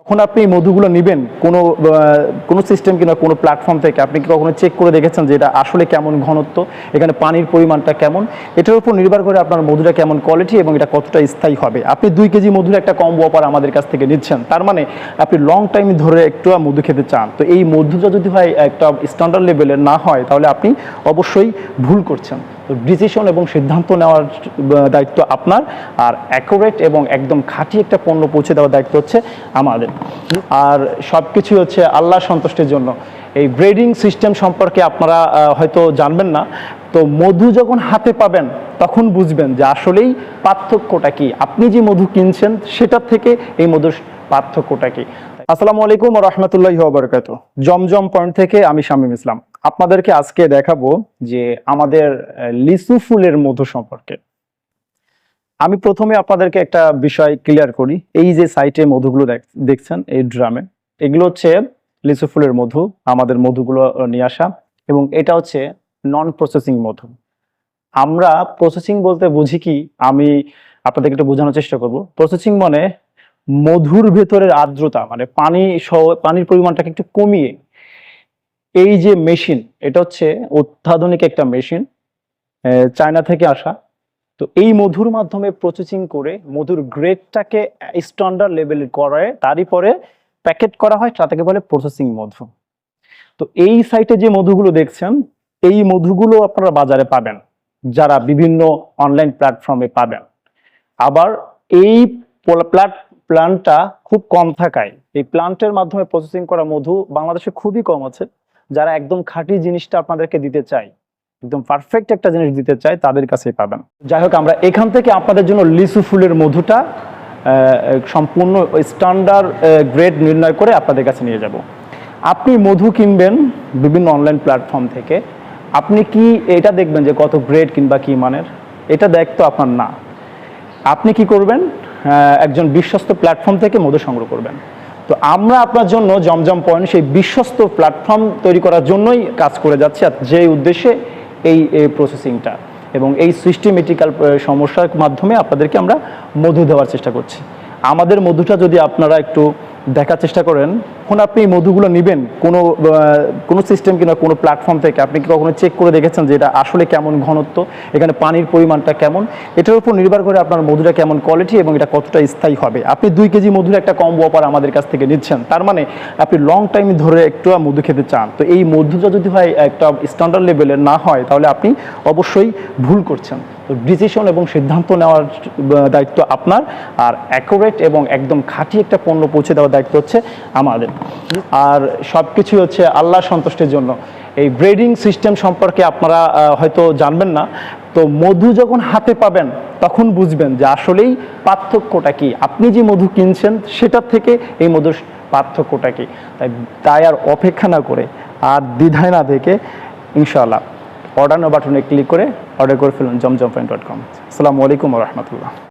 যখন আপনি এই মধুগুলো নেবেন কোনো সিস্টেম কিংবা কোনো প্ল্যাটফর্ম থেকে, আপনি কি কখনো চেক করে দেখেছেন যে এটা আসলে কেমন ঘনত্ব, এখানে পানির পরিমাণটা কেমন? এটার উপর নির্ভর করে আপনার মধুটা কেমন কোয়ালিটি এবং এটা কতটা স্থায়ী হবে। আপনি 2 কেজি মধুর একটা কম্বো অফার আমাদের কাছ থেকে নিচ্ছেন, তার মানে আপনি লং টাইম ধরে একটু মধু খেতে চান। তো এই মধুটা যদি হয় একটা স্ট্যান্ডার্ড লেভেলের না হয়, তাহলে আপনি অবশ্যই ভুল করছেন। তো ডিসিশন এবং সিদ্ধান্ত নেওয়ার দায়িত্ব আপনার, আর অ্যাকুরেট এবং একদম খাঁটি একটা পণ্য পৌঁছে দেওয়ার দায়িত্ব হচ্ছে আমাদের। আর সব কিছু হচ্ছে আল্লাহর সন্তুষ্টির জন্য। এই গ্রেডিং সিস্টেম সম্পর্কে আপনারা হয়তো জানবেন না। তো মধু যখন হাতে পাবেন তখন বুঝবেন যে আসলেই পার্থক্যটা কি। আপনি যে মধু কিনছেন সেটার থেকে এই মধুর পার্থক্যটা কি। আসসালামু আলাইকুম ওয়া রাহমাতুল্লাহি ওয়া বারাকাতুহু। জমজম পয়েন্ট থেকে আমি শামীম ইসলাম আপনাদেরকে আজকে দেখাবো যে আমাদের লিচু ফুলের মধু সম্পর্কে। আমি প্রথমে আপনাদেরকে একটা বিষয় ক্লিয়ার করি। এই যে সাইটে মধুগুলো দেখছেন এই ড্রামে, এগুলো হচ্ছে লিচু ফুলের মধু, আমাদের মধুগুলো নিয়ে আসা, এবং এটা হচ্ছে নন প্রসেসিং মধু। আমরা প্রসেসিং বলতে বুঝি কি, আমি আপনাদেরকে একটু বোঝানোর চেষ্টা করব। প্রসেসিং মানে মধুর ভেতরের আর্দ্রতা, মানে পানির পরিমাণটাকে একটু কমিয়ে, এই যে মেশিন, এটা হচ্ছে অত্যাধুনিক একটা মেশিন, চায়না থেকে আসা। তো এই মধুর মাধ্যমে প্রসেসিং করে মধুর গ্রেডটাকে স্ট্যান্ডার্ড লেভেলে করায়, তারই পরে প্যাকেট করা হয়, তাকে বলে প্রসেসিং মধু। তো এই সাইটে যে মধুগুলো দেখছেন, এই মধুগুলো আপনারা বাজারে পাবেন, যারা বিভিন্ন অনলাইন প্ল্যাটফর্মে পাবেন। আবার এই প্ল্যান্টটা খুব কম থাকায়, এই প্ল্যান্টের মাধ্যমে প্রসেসিং করা মধু বাংলাদেশে খুবই কম আছে। যারা একদম খাঁটি জিনিসটা আপনাদেরকে দিতে চায়, একদম পারফেক্ট একটা জিনিস দিতে চায়, তাদের কাছেই পাবেন। যাই হোক, আমরা এখান থেকে আপনাদের জন্য লিচু ফুলের মধুটা সম্পূর্ণ স্ট্যান্ডার্ড গ্রেড নির্ণয় করে আপনাদের কাছে নিয়ে যাব। আপনি মধু কিনবেন বিভিন্ন অনলাইন প্ল্যাটফর্ম থেকে, আপনি কি এটা দেখবেন যে কত গ্রেড কিংবা কি মানের? এটা দেখতো আপনার না। আপনি কি করবেন? একজন বিশ্বস্ত প্ল্যাটফর্ম থেকে মধু সংগ্রহ করবেন। তো আমরা আপনার জন্য জমজম পয়েন্ট সেই বিশ্বস্ত প্ল্যাটফর্ম তৈরি করার জন্যই কাজ করে যাচ্ছি, আর যে উদ্দেশ্যে এই প্রসেসিংটা এবং এই সিস্টেমেটিক্যাল সমস্যার মাধ্যমে আপনাদেরকে আমরা মধু দেওয়ার চেষ্টা করছি। আমাদের মধুটা যদি আপনারা একটু দেখার চেষ্টা করেন, এখন আপনি এই মধুগুলো নেবেন কোনো সিস্টেম কিংবা কোনো প্ল্যাটফর্ম থেকে, আপনি কি কখনো চেক করে দেখেছেন যে এটা আসলে কেমন ঘনত্ব, এখানে পানির পরিমাণটা কেমন? এটার উপর নির্ভর করে আপনার মধুটা কেমন কোয়ালিটি এবং এটা কতটা স্থায়ী হবে। আপনি 2 কেজি মধুর একটা কম্বো অফার আমাদের কাছ থেকে নিচ্ছেন, তার মানে আপনি লং টাইম ধরে একটু মধু খেতে চান। তো এই মধুটা যদি হয় একটা স্ট্যান্ডার্ড লেভেলের না হয়, তাহলে আপনি অবশ্যই ভুল করছেন। তো ডিসিশন এবং সিদ্ধান্ত নেওয়ার দায়িত্ব আপনার, আর অ্যাকুরেট এবং একদম খাঁটি একটা পণ্য পৌঁছে দেওয়ার দায়িত্ব হচ্ছে আমাদের। আর সব কিছু হচ্ছে আল্লাহর সন্তুষ্টির জন্য। এই গ্রেডিং সিস্টেম সম্পর্কে আপনারা হয়তো জানবেন না। তো মধু যখন হাতে পাবেন তখন বুঝবেন যে আসলেই পার্থক্যটা কি। আপনি যে মধু কিনছেন সেটার থেকে এই মধুর পার্থক্যটা কি। তাই আর অপেক্ষা না করে, আর দ্বিধায় না থেকে ইনশাআল্লাহ অর্ডার বাটনে ক্লিক করে অর্ডার করে ফেলুন জমজম.com। আসসালামু আলাইকুম ওয়া রাহমাতুল্লাহ।